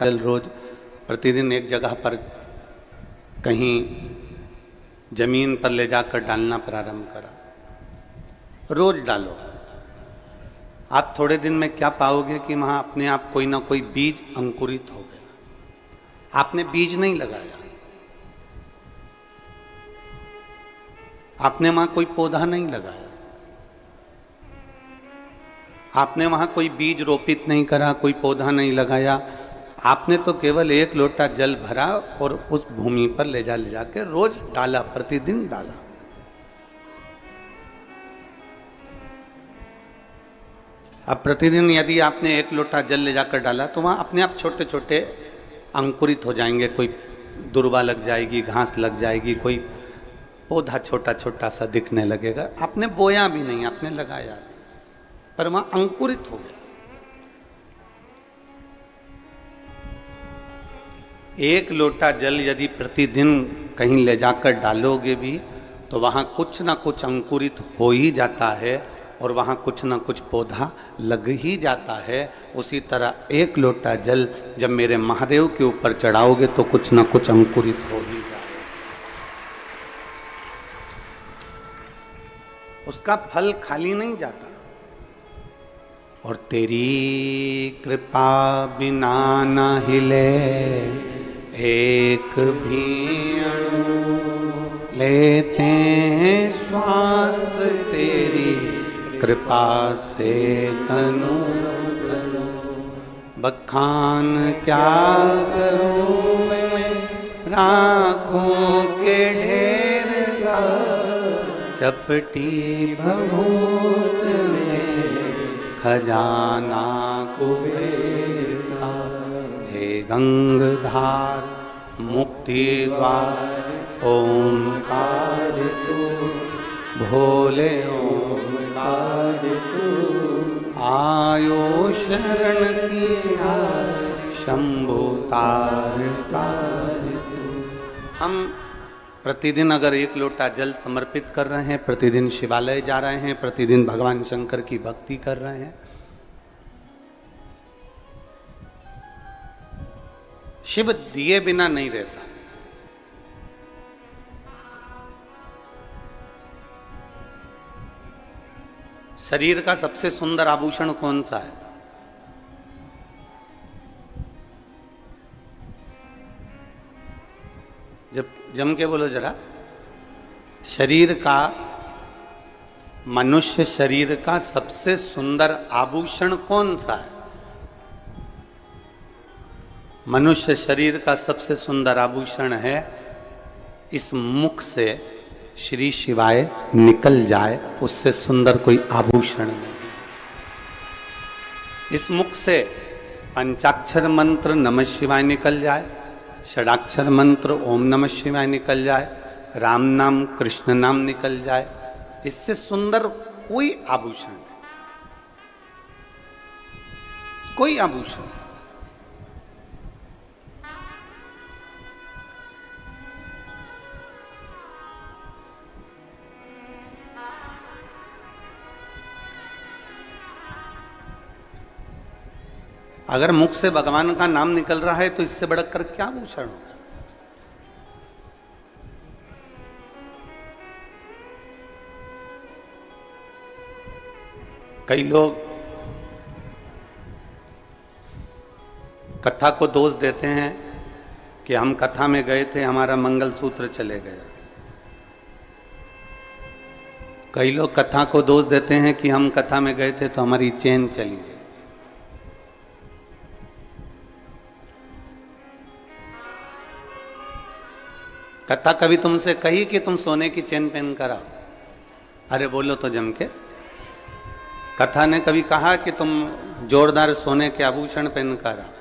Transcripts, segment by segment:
कल रोज प्रतिदिन एक जगह पर कहीं जमीन पर ले जाकर डालना प्रारंभ करा। रोज डालो। आप थोड़े दिन में क्या पाओगे कि वहां अपने आप कोई ना कोई बीज अंकुरित हो गया। आपने बीज नहीं लगाया, आपने वहां कोई पौधा नहीं लगाया, आपने वहां कोई बीज रोपित नहीं करा, कोई पौधा नहीं लगाया। आपने तो केवल एक लोटा जल भरा और उस भूमि पर ले जा के रोज डाला, प्रतिदिन डाला। अब प्रतिदिन यदि आपने एक लोटा जल ले जाकर डाला तो वहां अपने आप छोटे छोटे अंकुरित हो जाएंगे। कोई दुर्वा लग जाएगी, घास लग जाएगी, कोई पौधा छोटा छोटा सा दिखने लगेगा। आपने बोया भी नहीं, आपने लगाया भी, पर वहां अंकुरित हो गया। एक लोटा जल यदि प्रतिदिन कहीं ले जाकर डालोगे भी तो वहां कुछ ना कुछ अंकुरित हो ही जाता है और वहां कुछ ना कुछ पौधा लग ही जाता है। उसी तरह एक लोटा जल जब मेरे महादेव के ऊपर चढ़ाओगे तो कुछ ना कुछ अंकुरित हो ही जाएगा। उसका फल खाली नहीं जाता। और तेरी कृपा बिना न हिले एक भी अणु, लेते हैं श्वास तेरी कृपा से तनु तनु। बखान क्या करूं मैं राखों के ढेर का, चपटी भभूत में खजाना कुबेर का। हे गंगधार मुक्ति द्वार ओंकार तू, भोले ओंकार तू। आयो शरण किया शंभु तार तार तू। हम प्रतिदिन अगर एक लोटा जल समर्पित कर रहे हैं, प्रतिदिन शिवालय जा रहे हैं, प्रतिदिन भगवान शंकर की भक्ति कर रहे हैं, शिव दिए बिना नहीं रहता। शरीर का सबसे सुंदर आभूषण कौन सा है? जब जम के बोलो जरा। शरीर का, मनुष्य शरीर का सबसे सुंदर आभूषण कौन सा है? मनुष्य शरीर का सबसे सुंदर आभूषण है इस मुख से श्री शिवाय निकल जाए, उससे सुंदर कोई आभूषण नहीं। इस मुख से पंचाक्षर मंत्र नमः शिवाय निकल जाए, षडाक्षर मंत्र ओम नमः शिवाय निकल जाए, राम नाम कृष्ण नाम निकल जाए, इससे सुंदर कोई आभूषण नहीं, कोई आभूषण। अगर मुख से भगवान का नाम निकल रहा है तो इससे बढ़कर क्या भूषण होगा? कई लोग कथा को दोष देते हैं कि हम कथा में गए थे, हमारा मंगलसूत्र चले गया। कई लोग कथा को दोष देते हैं कि हम कथा में गए थे तो हमारी चेन चली गई। कथा कभी तुमसे कही कि तुम सोने की चेन पहन कर आओ? अरे बोलो तो जम के। कथा ने कभी कहा कि तुम जोरदार सोने के आभूषण पहन कर आओ?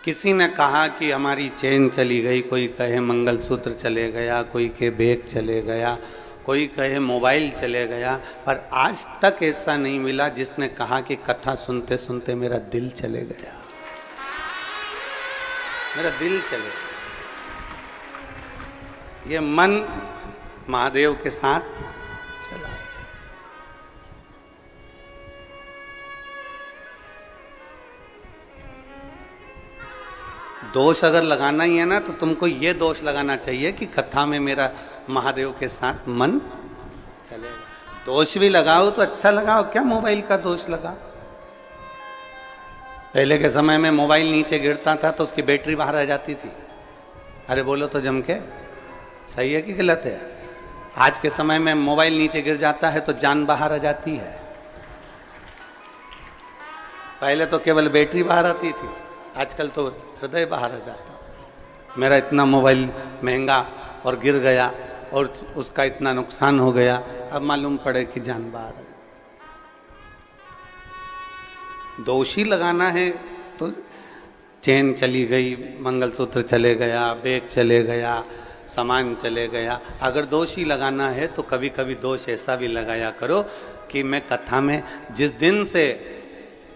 किसी ने कहा कि हमारी चेन चली गई, कोई कहे मंगलसूत्र चले गया, कोई के बैग चले गया, कोई कहे मोबाइल चले गया, पर आज तक ऐसा नहीं मिला जिसने कहा कि कथा सुनते सुनते मेरा दिल चले गया, मेरा दिल चले गया। ये मन महादेव के साथ चला। दोष अगर लगाना ही है ना तो तुमको ये दोष लगाना चाहिए कि कथा में मेरा महादेव के साथ मन चलेगा। दोष भी लगाओ तो अच्छा लगाओ, क्या मोबाइल का दोष लगा। पहले के समय में मोबाइल नीचे गिरता था तो उसकी बैटरी बाहर आ जाती थी। अरे बोलो तो जम के, सही है कि गलत है? आज के समय में मोबाइल नीचे गिर जाता है तो जान बाहर आ जाती है। पहले तो केवल बैटरी बाहर आती थी, आजकल तो हृदय बाहर आ जाता। मेरा इतना मोबाइल महंगा और गिर गया और उसका इतना नुकसान हो गया, अब मालूम पड़े कि जान बाहर आ। दोषी लगाना है तो चेन चली गई, मंगलसूत्र चले गया, बैग चले गया, सामान चले गया। अगर दोषी लगाना है तो कभी कभी दोष ऐसा भी लगाया करो कि मैं कथा में, जिस दिन से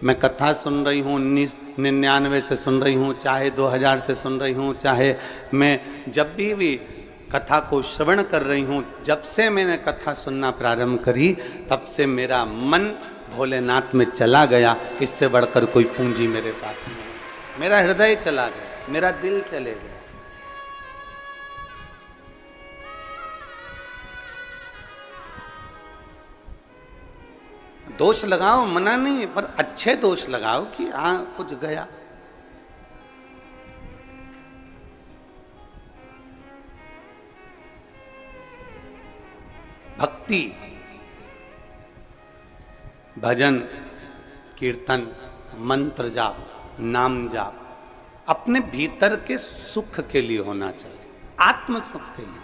मैं कथा सुन रही हूँ, 1999 से सुन रही हूँ, चाहे 2000 से सुन रही हूँ, चाहे मैं जब भी कथा को श्रवण कर रही हूँ, जब से मैंने कथा सुनना प्रारंभ करी तब से मेरा मन भोलेनाथ में चला गया। इससे बढ़कर कोई पूंजी मेरे पास नहीं। मेरा हृदय चला गया, मेरा दिल चले गया। दोष लगाओ, मना नहीं, पर अच्छे दोष लगाओ कि हाँ कुछ गया। भक्ति, भजन, कीर्तन, मंत्र जाप, नाम जाप अपने भीतर के सुख के लिए होना चाहिए, आत्म सुख के लिए।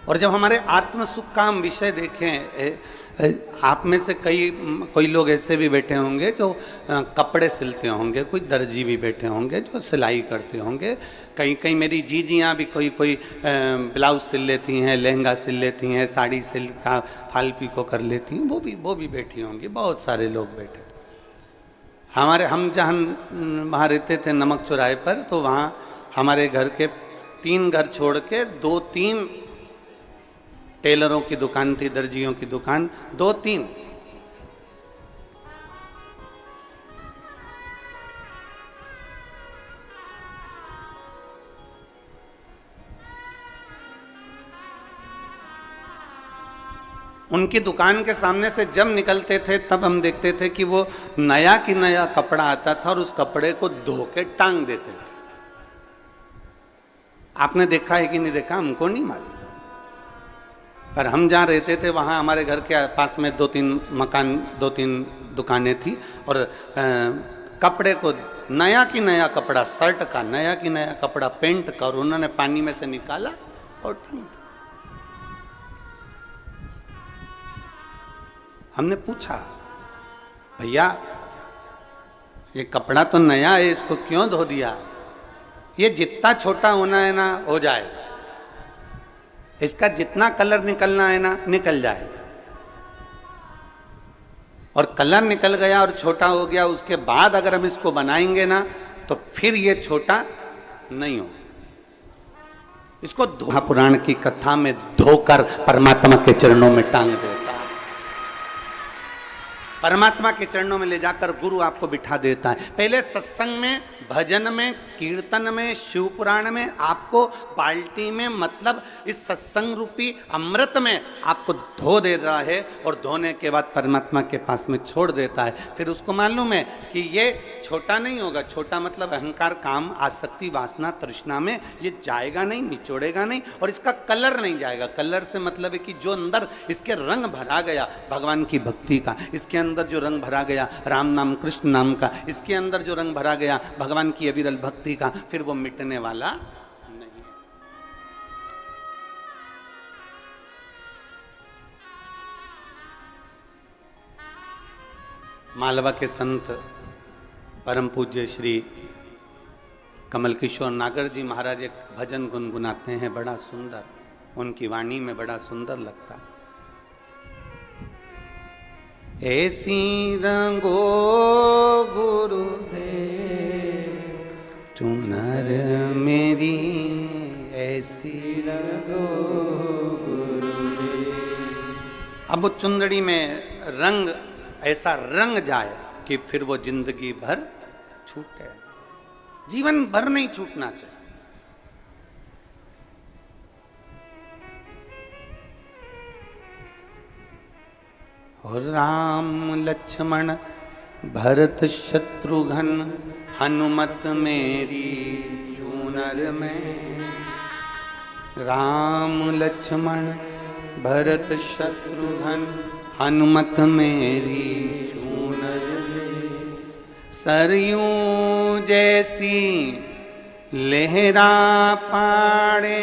और जब हमारे आत्म सुख का हम विषय देखें, आप में से कोई लोग ऐसे भी बैठे होंगे जो कपड़े सिलते होंगे, कोई दर्जी भी बैठे होंगे जो सिलाई करते होंगे, कहीं मेरी जीजियाँ भी कोई ब्लाउज सिल लेती हैं, लहंगा सिल लेती हैं, साड़ी सिल का फाल पीको कर लेती हैं, वो भी बैठी होंगी। बहुत सारे लोग बैठे। हम जहाँ वहाँ रहते थे नमक चौराहे पर, तो वहाँ हमारे घर के 3 घर छोड़ के 2-3 टेलरों की दुकान थी, दर्जियों की दुकान 2-3। उनकी दुकान के सामने से जब निकलते थे तब हम देखते थे कि वो नया की नया कपड़ा आता था और उस कपड़े को धो के टांग देते थे। आपने देखा है कि नहीं देखा हमको नहीं मालूम, पर हम जहाँ रहते थे वहाँ हमारे घर के पास में 2-3 दुकानें थी और कपड़े को नया की नया कपड़ा, शर्ट का नया की नया कपड़ा पेंट कर उन्होंने पानी में से निकाला और टांग दिया। हमने पूछा, भैया ये कपड़ा तो नया है, इसको क्यों धो दिया? ये जितना छोटा होना है ना हो जाएगा, इसका जितना कलर निकलना है ना निकल जाएगा। और कलर निकल गया और छोटा हो गया, उसके बाद अगर हम इसको बनाएंगे ना तो फिर ये छोटा नहीं होगा। इसको पुराण की कथा में धोकर परमात्मा के चरणों में टांग देता है। परमात्मा के चरणों में ले जाकर गुरु आपको बिठा देता है। पहले सत्संग में, भजन में, कीर्तन में, शिव पुराण में आपको बाल्टी में, मतलब इस सत्संग रूपी अमृत में आपको धो देता है और धोने के बाद परमात्मा के पास में छोड़ देता है। फिर उसको मालूम है कि ये छोटा नहीं होगा। छोटा मतलब अहंकार, काम, आसक्ति, वासना, तृष्णा में ये जाएगा नहीं, निचोड़ेगा नहीं और इसका कलर नहीं जाएगा। कलर से मतलब है कि जो अंदर इसके रंग भरा गया भगवान की भक्ति का, इसके अंदर जो रंग भरा गया राम नाम, कृष्ण नाम का, इसके अंदर जो रंग भरा गया भगवान की अविरल भक्ति का, फिर वो मिटने वाला नहीं है। मालवा के संत परम पूज्य श्री कमल किशोर नागर जी महाराज एक भजन गुनगुनाते हैं, बड़ा सुंदर, उनकी वाणी में बड़ा सुंदर लगता है। ऐसी रंगो गुरुदेव चुनर मेरी, ऐसी रंगो गुरुदेव। अब वो चुंदड़ी में रंग ऐसा रंग जाए कि फिर वो जिंदगी भर छूटे, जीवन भर नहीं छूटना चाहिए। और राम लक्ष्मण भरत शत्रुघ्न हनुमत मेरी चूनर में। राम लक्ष्मण भरत शत्रुघ्न हनुमत मेरी चूनर में। सरयूं जैसी लहरा पाड़े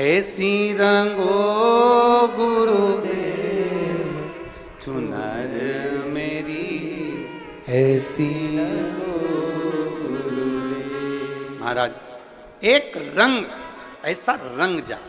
ऐसी रंगो गुरुदेव चुनर मेरी ऐसी गुरुदेव। महाराज एक रंग ऐसा रंग जा